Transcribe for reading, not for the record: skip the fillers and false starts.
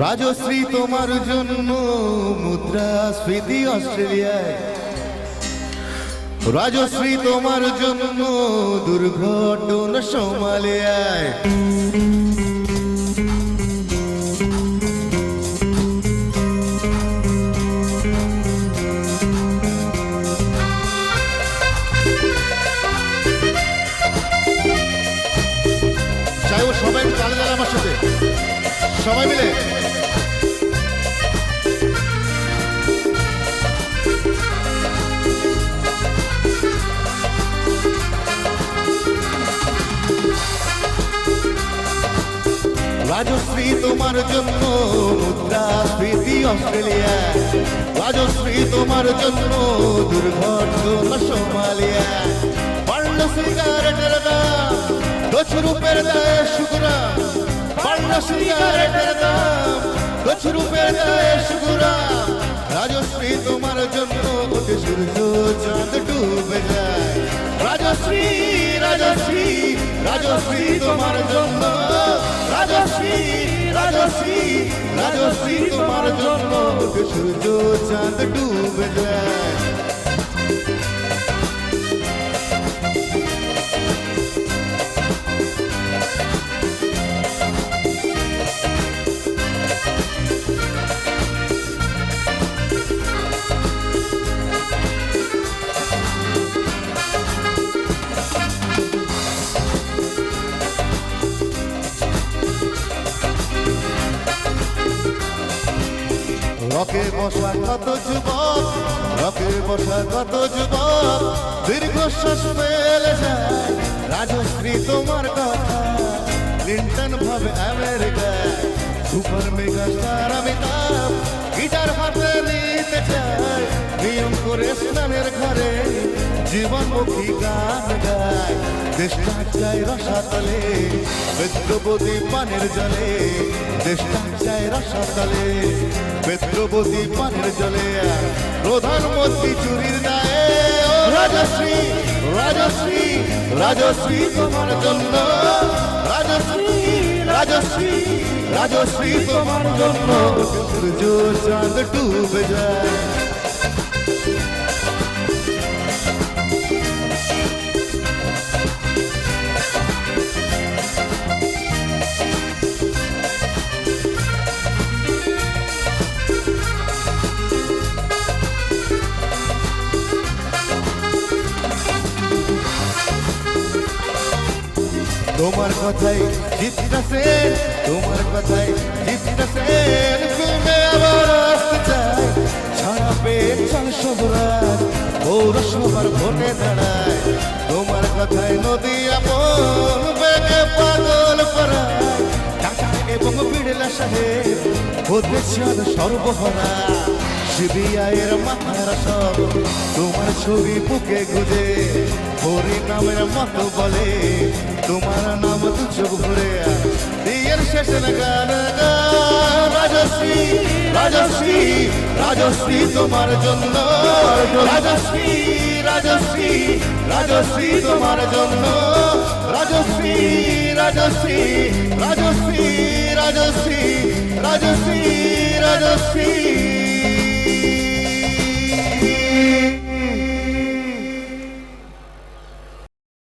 রাজশ্রী তোমার জন্য মুদ্রাস্ফীতি অস্ট্রেলিয়ায়, রাজশ্রী তোমার জন্য দুর্ঘটনা সোমালিয়ায়। চাই ও সবাই তালে তালে আমার সাথে সবাই মিলে। রাজশ্রী তোমার জন্য মুদ্রাস্ফীতি অস্ট্রেলিয়ায়, রাজশ্রী তোমার জন্য দুর্ঘটনা সোমালিয়ায়। বাড়ল সিগারেটের দাম, 10 রুপের দায়ে শুকরা, বাড়ল সিগারেটের দাম, 10 রুপের দায়ে শুকরা। রাজশ্রী তোমার জন্য ওঠে সূর্য চাঁদ ডুবে যায়। রাজশ্রী রাজশ্রী রাজশ্রী তোমার জন্য, রাজশ্রী রাজশ্রী রাজশ্রী তোমার জন্য ওঠে সূর্য চাঁদ ডুবে যায়। রকে বসা কত যুবক, রকে বসা কত যুবক দীর্ঘশ্বাস ফেলে যায়। রাজশ্রী তোমার কথা ক্লিন্টন ভাবে আমেরিকায়, super mega star Amitabh guitar হাতে নিতে চায়। নিয়ম করে স্নানের ঘরে জীবনমুখী গান গায়। দেশটা চায় রসাতলে বেদ্রবতী পানের জলে, দেশটা চায় রসাতলে বেদ্রবতী পানের জলে। প্রধানমন্ত্রী চুরির দায়ে ও রাজশ্রী রাজশ্রী রাজশ্রী তোমার জন্য, রাজশ্রী রাজশ্রী রাজশ্রী তোমার জন্য সূর্য চাঁদ ডুবে যায়। তোমার কথাই জিততেছে, তোমার কথাই জিততেছে, ঘুমে আবার আসতে চায়। সারা পেট চল সবরাজ পৌরসভার ভোটে দাঁড়ায়। তোমার কথাই নদী আপন বেগে পাগল করায়। টাকা এবং বিড়লা সাহেব হতে চান সর্বহারা। সিবিআইয়ের মাথারা সব তোমার ছবি বুকে গুজে, হরি নামের মতো বলে তোমার নাম দু চোখ ভরে। বিয়ের শেষে গান গান রাজশ্রী রাজশ্রী রাজশ্রী তোমার জন্য, রাজশ্রী রাজশ্রী রাজশ্রী তোমার জন্য, রাজশ্রী রাজশ্রী রাজশ্রী রাজশ্রী রাজশ্রী রাজশ্রী।